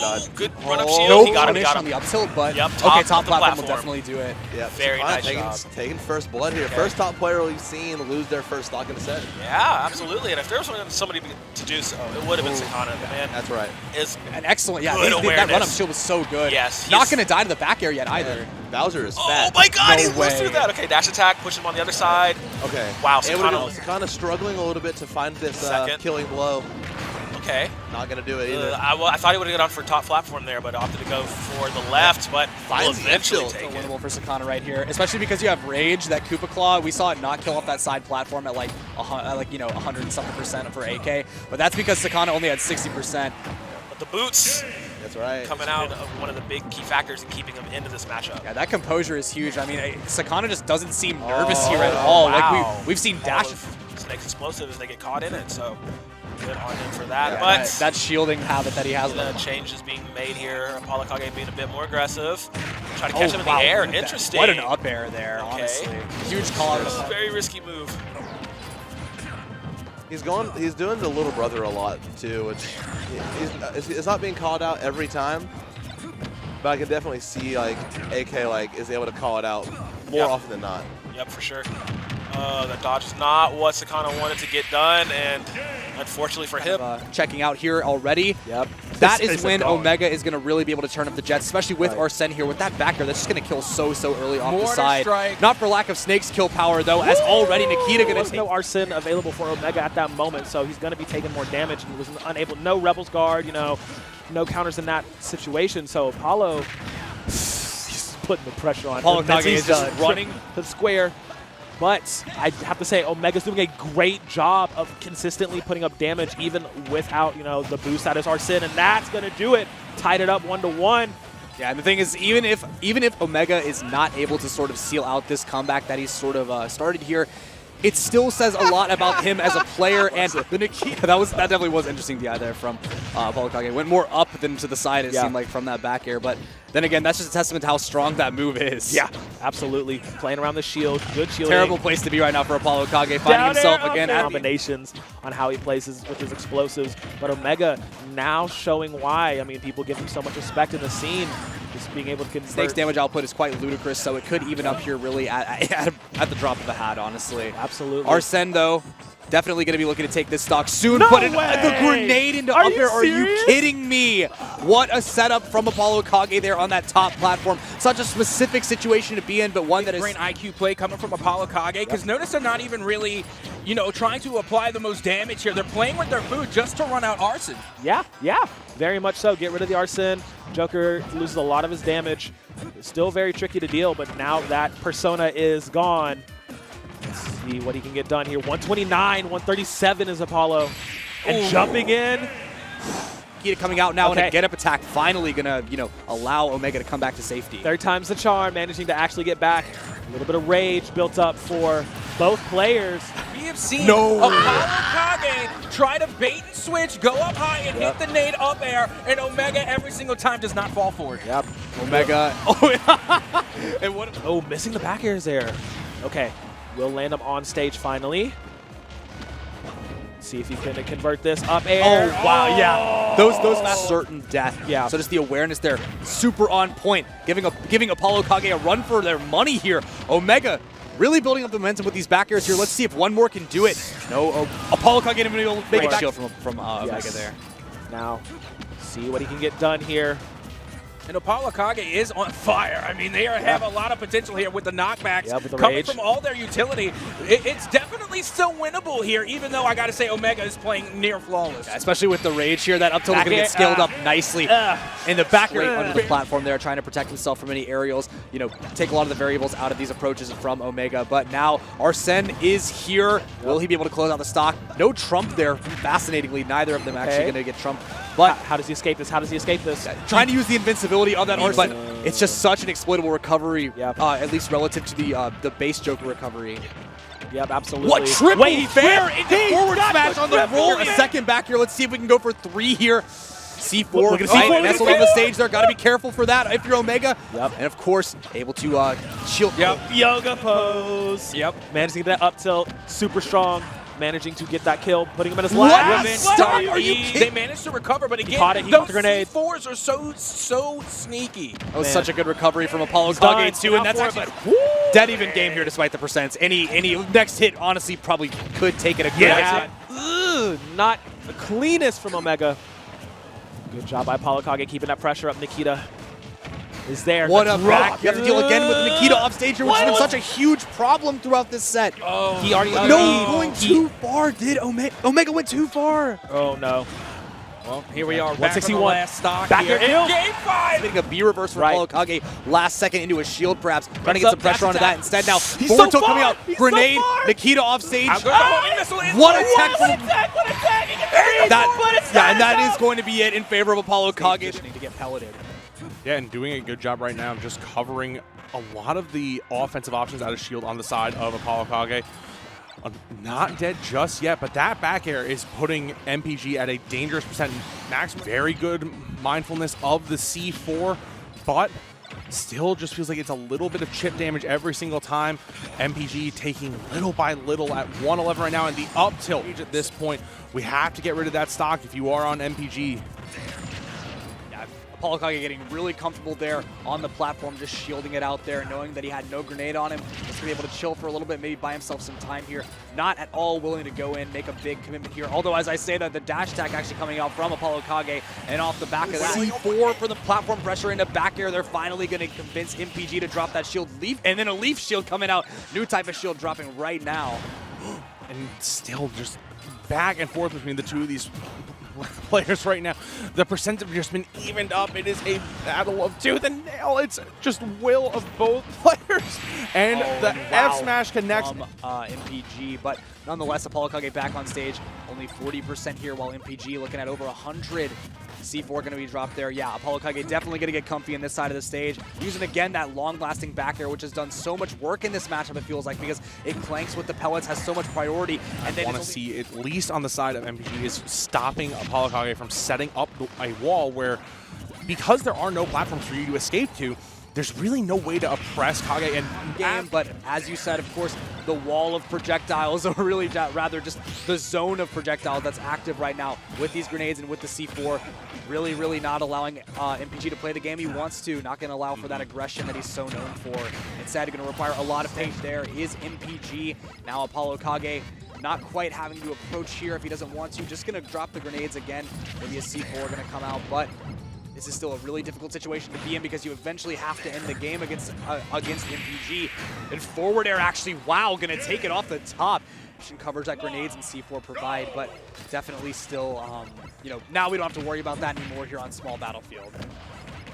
air dodge. Good run up Oh, shield. no He got him. punish on the up tilt, but Yep, okay, top top of the platform will platform. definitely do it. Yeah, Very Sakana nice job. taking first blood here. Okay. First top player we've seen lose their first stock in a set. Yeah, absolutely. And if there was somebody to do so, it would have been Sakana. The man That's right. is An excellent, yeah, Good that awareness. run up shield was so good. Yes, Not he's- going to die to the back air yet either. Bowser is Oh fat. my god, No he lives way. through that. Okay, dash attack, push him on the other side. Okay. Wow, Able to go. Sakana. Sakana struggling a little bit to find this Second. killing blow. Okay. Not going to do it either. I thought he would have gone for top platform there, but opted to go for the left, but will Finds the eventually shield. take it. Winnable for Sakana right here, especially because you have Rage, that Koopa Claw. We saw it not kill off that side platform at like 100 and something percent for AK, but that's because Sakana only had 60%. But the boots That's right. coming out of one of the big key factors in keeping him into this matchup. Yeah, that composure is huge. I mean, Sakana just doesn't seem nervous here at all. Wow. Like we've seen All Dash. of Snake's explosive as they get caught in it, so good on him for that. Yeah, but that shielding habit that he has. the change is being made here. Apollo Kage being a bit more aggressive. Trying to catch him in the air. look at that. Interesting. What an up air there, Okay. honestly. Huge call out. This is a of very risky move. He's doing the little brother a lot too, which it's not being called out every time, but I can definitely see like AK is able to call it out more Yep. often than not. Yep, for sure. The dodge is not what Sakana wanted to get done, and unfortunately for him, checking out here already. Yep. That This is a when dog. Omega is going to really be able to turn up the Jets, especially with Right. Arsene here. With that back air, that's just going to kill so early off the Mortar side. strike. Not for lack of Snake's kill power, though, as already Nikita going to There's take. no Arsene available for Omega at that moment, so he's going to be taking more damage and was unable. No Rebels guard, no counters in that situation. So Apollo, he's putting the pressure on. Apollo him. Kage He's is just done. running to the square. But I have to say, Omega's doing a great job of consistently putting up damage, even without the boost that is Arsene, and that's going to do it. Tied it up 1-1. Yeah, and the thing is, even if Omega is not able to sort of seal out this comeback that he's sort of started here, it still says a lot about him as a player. And the Nikita, that definitely was interesting DI there from Apollo Kage. Went more up than to the side, it seemed like, from that back air. But then again, that's just a testament to how strong that move is. Yeah, absolutely. Playing around the shield, good shielding. Terrible place to be right now for Apollo Kage, finding Down himself air, again up air. at Combinations on how he plays with his explosives. But Omega now showing why. I mean, people give him so much respect in the scene. Just being able to convert. Snake's damage output is quite ludicrous, so it could even up here really at the drop of a hat, honestly. Absolutely. Arsene, though, definitely going to be looking to take this stock soon. No Put the way! grenade into Are up you air. Are you serious? kidding me? What a setup from Apollo Kage there on that top platform. Such a specific situation to be in, but one that is... Great IQ play coming from Apollo Kage, because notice they're not even really, trying to apply the most damage here. They're playing with their food just to run out Arsene. Yeah, very much so. Get rid of the Arsene. Joker loses a lot of his damage. It's still very tricky to deal, but now that persona is gone, let's see what he can get done here. 129, 137 is Apollo. And jumping in. Nikita coming out now in Okay. a get-up attack, finally going to, allow Omega to come back to safety. Third time's the charm, managing to actually get back. A little bit of rage built up for both players. We have seen No. Apollo Kage try to bait and switch, go up high and hit the nade up air, and Omega every single time does not fall for it. Yep. Omega... and what... Oh, missing the back airs there. Okay, we'll land him on stage finally. See if he can convert this up air. Oh, wow, yeah. Those certain death. Yeah. So just the awareness there, super on point, giving Apollo Kage a run for their money here. Omega really building up the momentum with these back airs here. Let's see if one more can do it. No, Apollo Kage didn't even make a shield from Omega there. Now, see what he can get done here. And Apollo Kage is on fire. I mean, they have a lot of potential here with the knockbacks Yeah, with the coming rage. from all their utility. It's definitely still winnable here, even though I got to say Omega is playing near flawless. Especially with the rage here, that up tilt is Back going to air, get scaled up nicely. In the back Straight under the platform there, trying to protect himself from any aerials. Take a lot of the variables out of these approaches from Omega. But now Arsene is here. Will he be able to close out the stock? No Trump there. Fascinatingly, neither of them actually going to get Trump. But How does he escape this? How does he escape this? trying to use the invincibility of that Arsene, but it's just such an exploitable recovery, Yep. at least relative to the base Joker recovery. Yep, absolutely. What triple Wait, fair into he forward got smash the on the triple roll? A fair. second back here. Let's see if we can go for 3 here. C4, Look at right, C4, look at nestled on C4. the stage there. Got to be careful for that if you're Omega. Yep. And of course, able to shield. Yep. Yoga pose. Yep. Managing that up tilt, super strong. managing to get that kill, putting him in his What? last. Stop. Are you kidding? They managed to recover, but again, caught it, he those caught the grenade. C4s are so sneaky. That was Man. such a good recovery from Apollo He's done. Kage too, and that's Out for actually it, dead even game here despite the percents. Any next hit honestly probably could take it a good Yeah. exit. Ugh, not the cleanest from Omega. Good job by Apollo Kage keeping that pressure up. Nikita is there. What a Drop. back. You have to deal again with Nikita off stage here, which has been such a huge problem throughout this set. Oh, He already No, going too far. Did Omega went too far. Oh no. Well, here we are, back on the 161. last stock Back here. air kill. In Game 5! Getting a B reverse from Right. Apollo Kage last second into a shield perhaps, trying to Brings get some up pressure dash onto attack. that. Instead now, He's forward so tilt coming far. out, He's so grenade, far. Nikita off stage. I'm going to homing missile in. What attack from What attack! yeah, and that is going to be it in favor of Apollo Kage. To get pelleted. Yeah, and doing a good job right now of just covering a lot of the offensive options out of shield on the side of Apollo Kage. Not dead just yet, but that back air is putting MPG at a dangerous percent max. Very good mindfulness of the C4, but still just feels like it's a little bit of chip damage every single time. MPG taking little by little at 111 right now, and the up tilt at this point. We have to get rid of that stock if you are on MPG. Yeah, Apollo Kage getting really comfortable there on the platform, just shielding it out there, knowing that he had no grenade on him. Just gonna be able to chill for a little bit, maybe buy himself some time here. Not at all willing to go in, make a big commitment here. Although, as I say that, the dash attack actually coming out from Apollo Kage, and off the back of that, C4 for the platform pressure into back air. They're finally gonna convince MPG to drop that shield leaf, and then a leaf shield coming out. New type of shield dropping right now. And still just back and forth between the two of these players right now. The percents have just been evened up. It is a battle of tooth and nail. It's just will of both players. And the F smash connects. From MPG, but nonetheless, Apollo Kage back on stage. Only 40% here, while MPG looking at over 100. C4 going to be dropped there. Yeah, Apollo Kage definitely going to get comfy in this side of the stage. Using again that long-lasting back air, which has done so much work in this matchup, it feels like, because it clanks with the pellets, has so much priority. And then I want to see, at least on the side of MPG, is stopping Apollo Kage from setting up a wall where, because there are no platforms for you to escape to, there's really no way to oppress Kage and game, but as you said, of course, the wall of projectiles, or really rather just the zone of projectiles that's active right now with these grenades and with the C4, really not allowing MPG to play the game he wants to, not going to allow for that aggression that he's so known for. Instead, going to require a lot of patience. There is MPG. Now Apollo Kage not quite having to approach here if he doesn't want to, just going to drop the grenades again. Maybe a C4 going to come out, but this is still a really difficult situation to be in because you eventually have to end the game against MPG. And forward air actually, wow, going to take it off the top. Covers that grenades and C4 provide, but definitely still, you know, now we don't have to worry about that anymore here on small battlefield.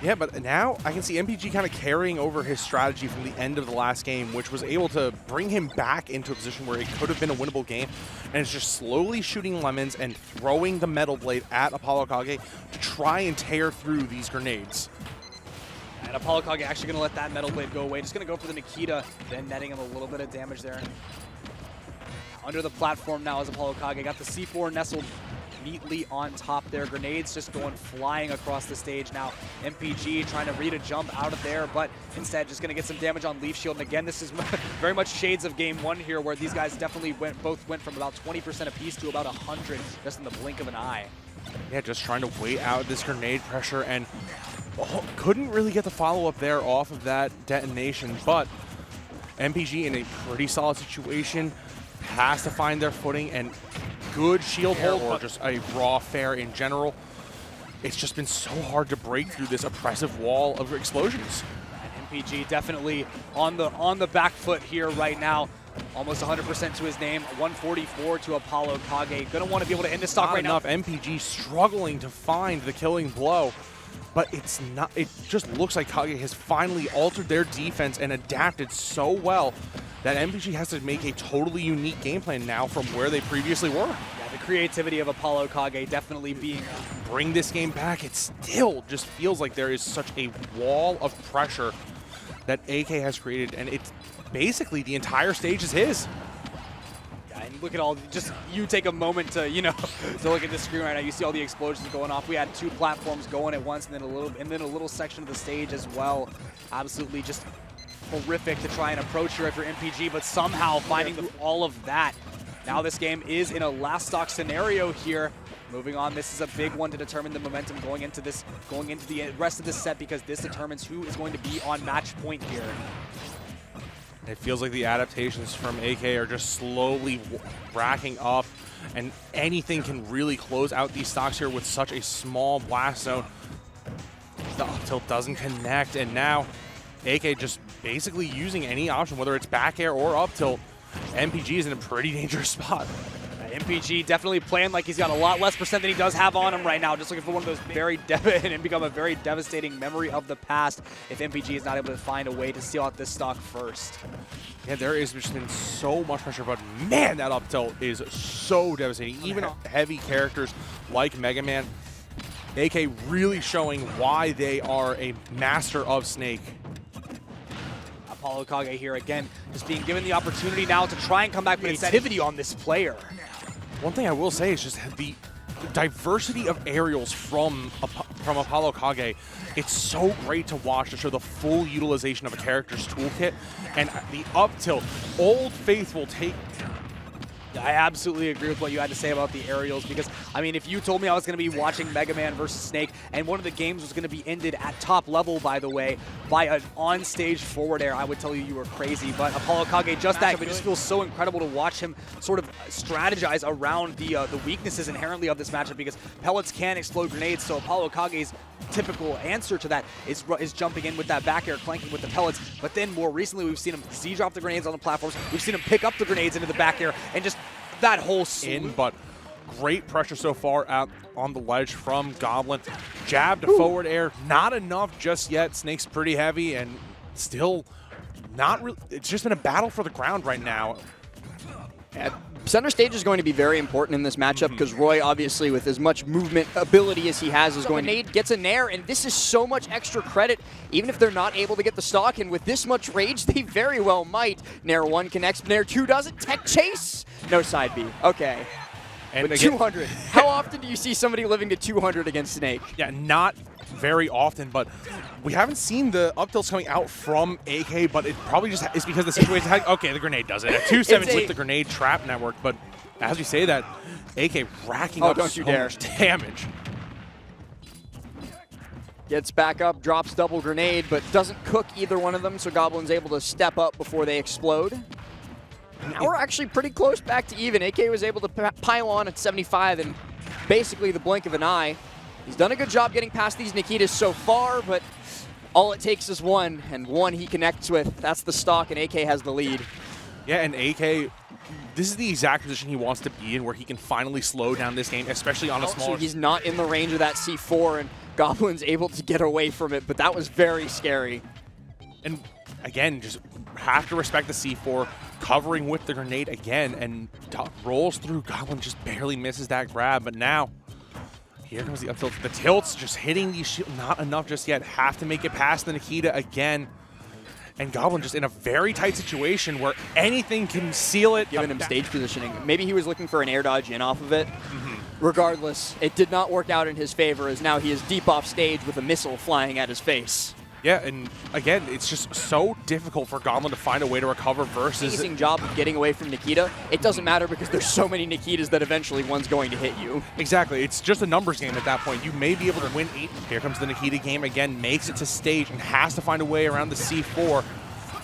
Yeah, but now I can see MPG kind of carrying over his strategy from the end of the last game, which was able to bring him back into a position where it could have been a winnable game, and it's just slowly shooting lemons and throwing the Metal Blade at Apollo Kage to try and tear through these grenades. And Apollo Kage actually going to let that Metal Blade go away. Just going to go for the Nikita, then netting him a little bit of damage there. Under the platform now is Apollo Kage. Got the C4 nestled neatly on top there. Grenades just going flying across the stage now. MPG trying to read a jump out of there, but instead just going to get some damage on Leaf Shield. And again, this is very much shades of game one here, where these guys definitely both went from about 20% apiece to about 100 just in the blink of an eye. Yeah, just trying to wait out this grenade pressure, and couldn't really get the follow-up there off of that detonation, but MPG in a pretty solid situation, has to find their footing, and good shield hold, or just a raw fair in general. It's just been so hard to break through this oppressive wall of explosions. And MPG definitely on the back foot here right now. Almost 100% to his name, 144 to Apollo Kage. Gonna want to be able to end the stock Not right enough. now. MPG struggling to find the killing blow, but it's not. It just looks like Kage has finally altered their defense and adapted so well that MPG has to make a totally unique game plan now from where they previously were. Yeah, the creativity of Apollo Kage definitely being Bring this game back. It still just feels like there is such a wall of pressure that AK has created, and it's basically the entire stage is his. Yeah, and look at all, just you take a moment to, you know, to look at the screen right now. You see all the explosions going off. We had two platforms going at once, and then a little section of the stage as well. Absolutely just horrific to try and approach here if you're MPG, but somehow finding all of that Now this game is in a last stock scenario here. Moving on, this is a big one to determine the momentum going into the rest of this set, because this determines who is going to be on match point here. It feels like the adaptations from AK are just slowly racking up, and anything can really close out these stocks here with such a small blast zone. The up tilt doesn't connect, and now AK just basically using any option, whether it's back air or up tilt. MPG is in a pretty dangerous spot. MPG definitely playing like he's got a lot less percent than he does have on him right now, just looking for one of those very and become a very devastating memory of the past if MPG is not able to find a way to steal out this stock first. Yeah, there has just been so much pressure, but man, that up tilt is so devastating. Even heavy characters like Mega Man, AK really showing why they are a master of Snake. Apollo Kage here again, just being given the opportunity now to try and come back with creativity on this player. One thing I will say is just the diversity of aerials from Apollo Kage. It's so great to watch to show the full utilization of a character's toolkit. And the up tilt, Old Faithful take. I absolutely agree with what you had to say about the aerials, because, I mean, if you told me I was going to be watching Mega Man versus Snake, and one of the games was going to be ended at top level, by the way, by an on-stage forward air, I would tell you were crazy. But Apollo Kage, just that, it just feels so incredible to watch him sort of strategize around the weaknesses inherently of this matchup, because pellets can explode grenades, so Apollo Kage's typical answer to that is jumping in with that back air, clanking with the pellets. But then more recently, we've seen him Z-drop the grenades on the platforms. We've seen him pick up the grenades into the back air, and just that whole but great pressure so far out on the ledge from Goblin. Jab to forward air, not enough just yet. Snake's pretty heavy and still not really. It's just been a battle for the ground right now. Center stage is going to be very important in this matchup, because Roy, obviously, with as much movement ability as he has, is going to gets a nair, and this is so much extra credit, even if they're not able to get the stock, and with this much rage, they very well might. Nair 1 connects, Nair 2 doesn't. Tech chase! No side B. Okay. And But again, 200. How often do you see somebody living to 200 against Snake? yeah, not very often, but we haven't seen the up tilts coming out from AK, but it probably just is because the situation. Okay, the grenade does it. At 2-7 with the grenade trap network, but as we say that, AK racking up don't so you dare. much damage. Gets back up, drops double grenade, but doesn't cook either one of them, so Goblin's able to step up before they explode. Now we're actually pretty close back to even. AK was able to pile on at 75 in basically the blink of an eye. He's done a good job getting past these Nikitas so far, but all it takes is one, and one he connects with. That's the stock, and AK has the lead. Yeah, and AK, this is the exact position he wants to be in, where he can finally slow down this game, especially on a So smaller. he's not in the range of that C4, and Goblin's able to get away from it, but that was very scary. And again, just have to respect the C4, covering with the grenade again, and rolls through. Goblin just barely misses that grab, but now here comes the up tilt. The tilts just hitting these shields, not enough just yet. Have to make it past the Nikita again. And Goblin just in a very tight situation where anything can seal it. Giving him stage positioning. Maybe he was looking for an air dodge in off of it. Regardless, it did not work out in his favor, as now he is deep off stage with a missile flying at his face. Yeah, and again, it's just so difficult for Goblin to find a way to recover versus. Amazing job of getting away from Nikita. It doesn't matter, because there's so many Nikitas that eventually one's going to hit you. Exactly. It's just a numbers game at that point. You may be able to win 8. Here comes the Nikita game again, makes it to stage and has to find a way around the C4,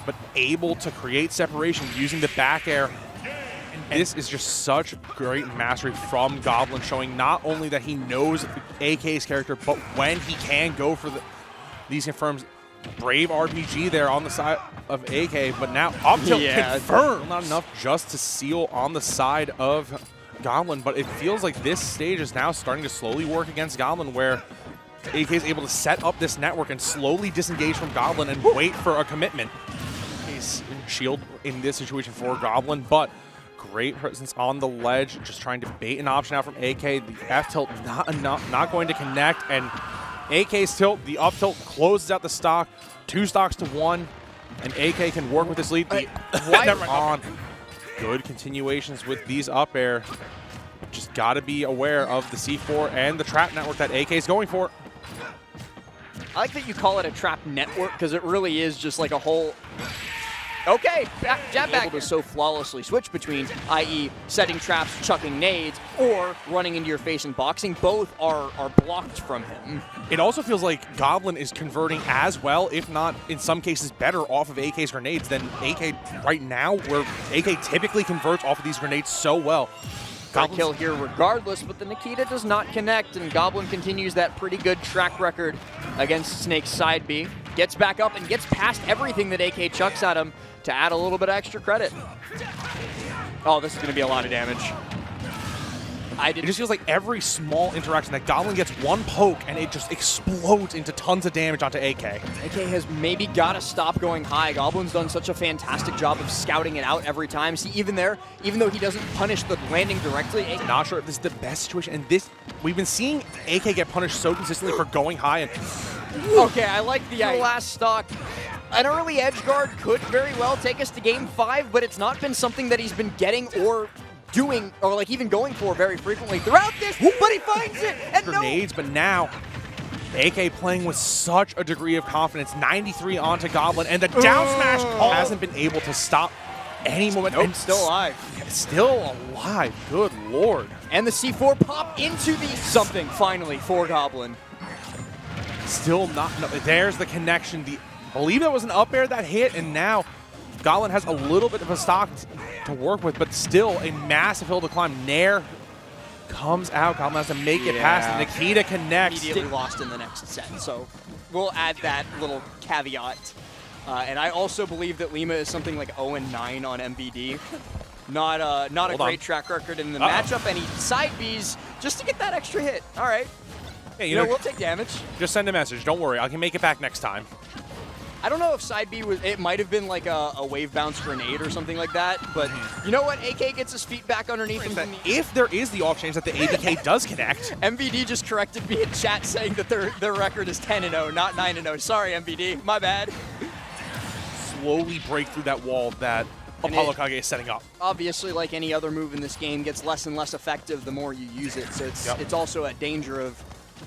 but able to create separation using the back air. And this is just such great mastery from Goblin, showing not only that he knows AK's character, but when he can go for these confirms. Brave RPG there on the side of AK, but now up tilt confirmed. Not enough just to seal on the side of Goblin, but it feels like this stage is now starting to slowly work against Goblin, where AK is able to set up this network and slowly disengage from Goblin and wait for a commitment. He's shield in this situation for Goblin, but great presence on the ledge, just trying to bait an option out from AK. The F tilt not going to connect, and AK's tilt, the up tilt closes out the stock, 2 stocks to 1, and AK can work with this lead. Never on. Good continuations with these up air. Just got to be aware of the C4 and the trap network that AK is going for. I like that you call it a trap network, because it really is just like a whole Okay, jab back. Able to so flawlessly switch between, i.e. setting traps, chucking nades, or running into your face and boxing. Both are blocked from him. It also feels like Goblin is converting as well, if not in some cases better, off of AK's grenades than AK right now, where AK typically converts off of these grenades so well. Got a kill here regardless, but the Nikita does not connect, and Goblin continues that pretty good track record against Snake's side B. Gets back up and gets past everything that AK chucks at him to add a little bit of extra credit. Oh, this is going to be a lot of damage. It just feels like every small interaction that Goblin gets one poke and it just explodes into tons of damage onto AK. AK has maybe got to stop going high. Goblin's done such a fantastic job of scouting it out every time. See, even there, even though he doesn't punish the landing directly, Not sure if this is the best situation. And this, we've been seeing AK get punished so consistently for going high. And okay, I like the last stock. An early edge guard could very well take us to game 5, but it's not been something that he's been getting or doing, or like even going for very frequently throughout this, but he finds it, and grenades, but now AK playing with such a degree of confidence. 93 onto Goblin, and the down smash hasn't been able to stop any momentum. Nope, still alive. Still alive, good lord. And the C4 pop into the something finally for Goblin. Still not, no, there's the connection. I believe that was an up air that hit, and now Goblin has a little bit of a stock to work with, but still a massive hill to climb. Nair comes out. Goblin has to make it past. And Nikita connects. Immediately lost in the next set, so we'll add that little caveat. And I also believe that Lima is something like 0-9 on MVD. Not a great track record in the matchup, and he side Bs just to get that extra hit. All right. Yeah, you know, we'll take damage. Just send a message. Don't worry. I can make it back next time. I don't know if side B was, it might have been like a wave bounce grenade or something like that, but you know what? AK gets his feet back underneath him. If there is the off chance that the ABK does connect. MVD just corrected me in chat saying that their record is 10-0, not 9-0. Sorry, MVD, my bad. Slowly break through that wall that Apollo Kage is setting up. Obviously, like any other move in this game, gets less and less effective the more you use it, so it's also a danger of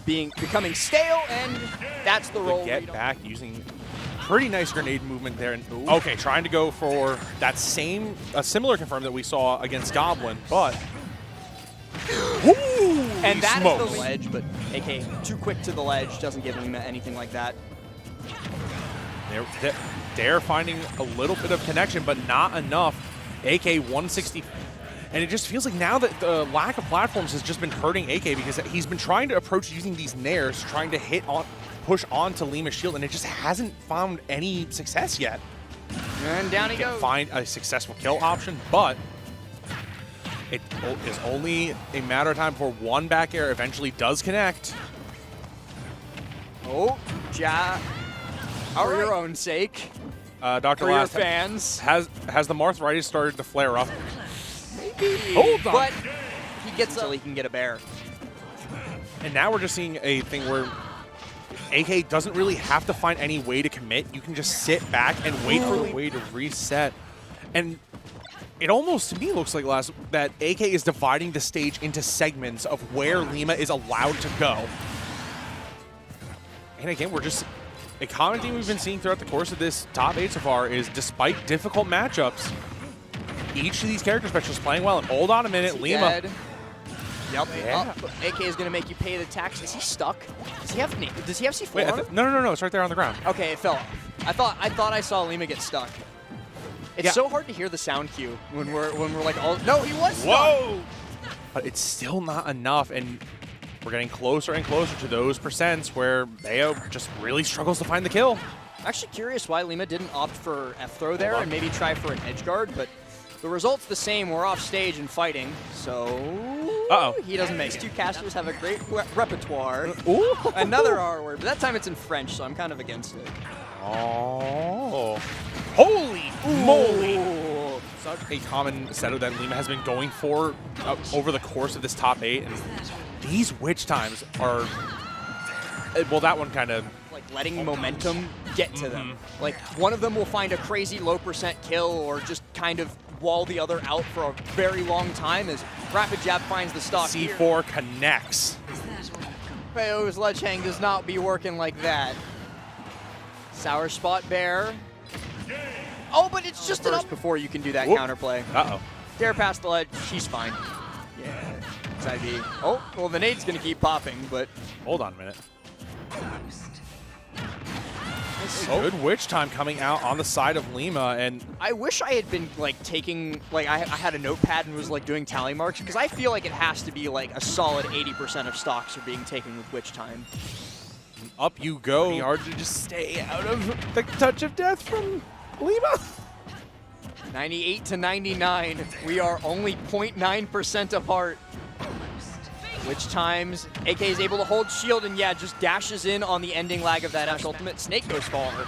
becoming stale, and that's the role. Get back using pretty nice grenade movement there. And okay, trying to go for that similar confirm that we saw against Goblin, but and that is the ledge, but AK too quick to the ledge, doesn't give him anything like that. They're finding a little bit of connection, but not enough. AK 160. And it just feels like now that the lack of platforms has just been hurting AK, because he's been trying to approach using these nairs, trying to push onto Lima's shield, and it just hasn't found any success yet. And down he goes. Find a successful kill option, but it is only a matter of time before one back air eventually does connect. Oh, ja. For your own sake. Dr. For Last your fans. Has the Marthritis started to flare up? Maybe. Hold on. But he gets until he can get a bear. And now we're just seeing a thing where AK doesn't really have to find any way to commit. You can just sit back and wait for the way to reset. And it almost, to me, looks like that AK is dividing the stage into segments of where Lima is allowed to go. And again, a common theme we've been seeing throughout the course of this top 8 so far is, despite difficult matchups, each of these character specialists playing well. And hold on a minute, Lima. Dead. Yep. Yeah. AK is going to make you pay the tax. Is he stuck? Does he have C4? Wait, no. It's right there on the ground. Okay, it fell off. I thought I saw Lima get stuck. It's so hard to hear the sound cue when we're like, oh no, he was stuck. Whoa! But it's still not enough, and we're getting closer and closer to those percents where Bayo just really struggles to find the kill. I'm actually curious why Lima didn't opt for F-throw there and maybe try for an edge guard, but the result's the same. We're off stage and fighting, so he doesn't make it. These two casters have a great repertoire. Ooh. Another R word, but that time it's in French, so I'm kind of against it. Oh. Holy moly. Such a common setup that Lima has been going for over the course of this top 8. And these witch times are, well, that one kind of like letting momentum get to them. Like one of them will find a crazy low percent kill or just kind of wall the other out for a very long time as Rapid Jab finds the stock. C4 connects. Bayo's ledge hang does not be working like that. Sour Spot Bear. Oh, but it's just an up before you can do that counterplay. Uh-oh. Dare past the ledge. She's fine. Yeah. Side B. Oh, well, the nade's going to keep popping, but... Hold on a minute. Good witch time coming out on the side of Lima, and I wish I had been like taking, like I had a notepad and was like doing tally marks, because I feel like it has to be like a solid 80% of stocks are being taken with witch time. up you go. Pretty hard to just stay out of the touch of death from Lima. 98 to 99. We are only 0.9% apart. Which times AK is able to hold shield and yeah, just dashes in on the ending lag of that Ash ultimate. Snake goes forward.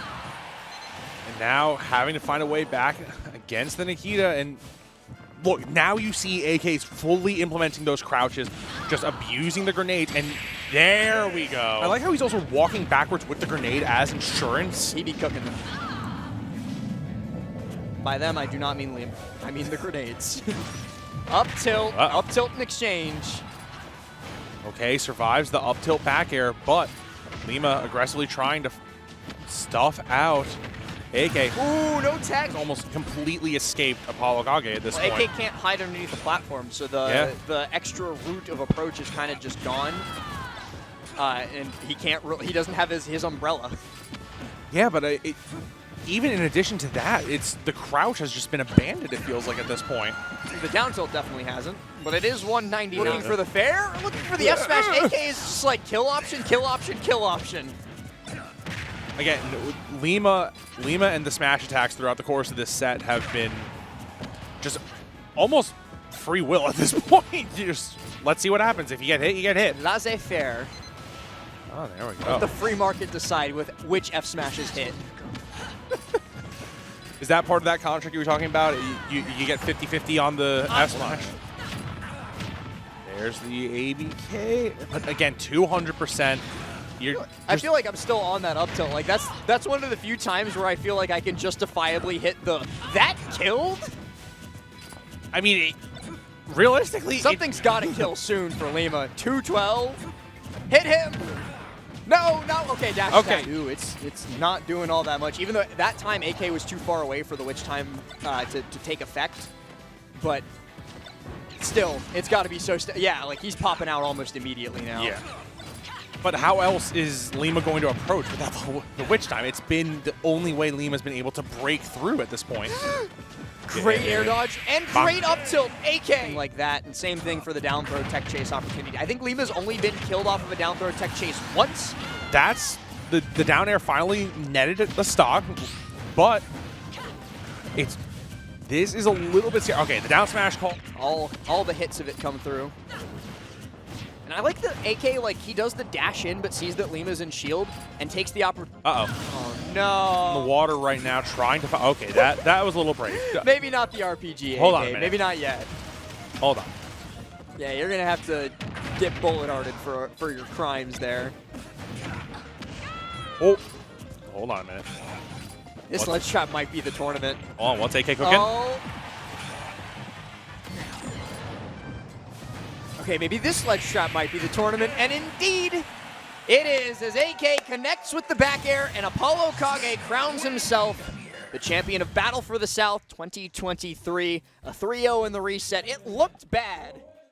And now having to find a way back against the Nikita. And look, now you see AK's fully implementing those crouches, just abusing the grenade. And there we go. I like how he's also walking backwards with the grenade as insurance. He be cooking them. By them, I do not mean Liam. I mean the grenades. Up tilt in exchange. Okay, survives the up tilt back air, but Lima aggressively trying to stuff out AK. Ooh, no tag. Almost completely escaped Apollo Kage at this point. AK can't hide underneath the platform, so the extra route of approach is kind of just gone. And he doesn't have his umbrella. Yeah, but even in addition to that, the crouch has just been abandoned, it feels like, at this point. The down tilt definitely hasn't, but it is 199. Looking for the fair, looking for the F smash. AK is just like kill option, kill option, kill option. Again, Lima and the smash attacks throughout the course of this set have been just almost free will at this point. Just let's see what happens. If you get hit, you get hit. Laissez-faire. Oh, there we go. Let the free market decide with which F smashes hit. Is that part of that contract you were talking about? You get 50-50 on the F smash. There's the ABK. But again, 200%. I feel like I'm still on that up tilt. Like that's one of the few times where I feel like I can justifiably hit that killed. I mean, realistically, something's got to kill soon for Lima. 212. Hit him. No. Okay, dash attack. Ooh, it's not doing all that much. Even though that time AK was too far away for the witch time to take effect. But still, it's got to be so. Yeah, like he's popping out almost immediately now. Yeah. But how else is Lima going to approach without the witch time? It's been the only way Lima's been able to break through at this point. Great air dodge and great up tilt, AK! Like that, and same thing for the down throw tech chase opportunity. I think Lima's only been killed off of a down throw tech chase once. That's the down air finally netted the stock, but this is a little bit scary. Okay, the down smash call. All the hits of it come through. And I like the AK, like he does the dash in, but sees that Lima's in shield and takes the opportunity. Oh no! In the water right now, trying to. Okay, that was a little brave. Maybe not the RPG. Hold AK. on a minute. Maybe not yet. Hold on. Yeah, you're gonna have to get bullet hearted for your crimes there. Oh, hold on a minute. This ledge trap might be the tournament. Hold on, what's AK cooking? Oh. Okay, maybe this ledge trap might be the tournament, and indeed, it is, as AK connects with the back air, and Apollo Kage crowns himself the champion of Battle for the South 2023. A 3-0 in the reset. It looked bad.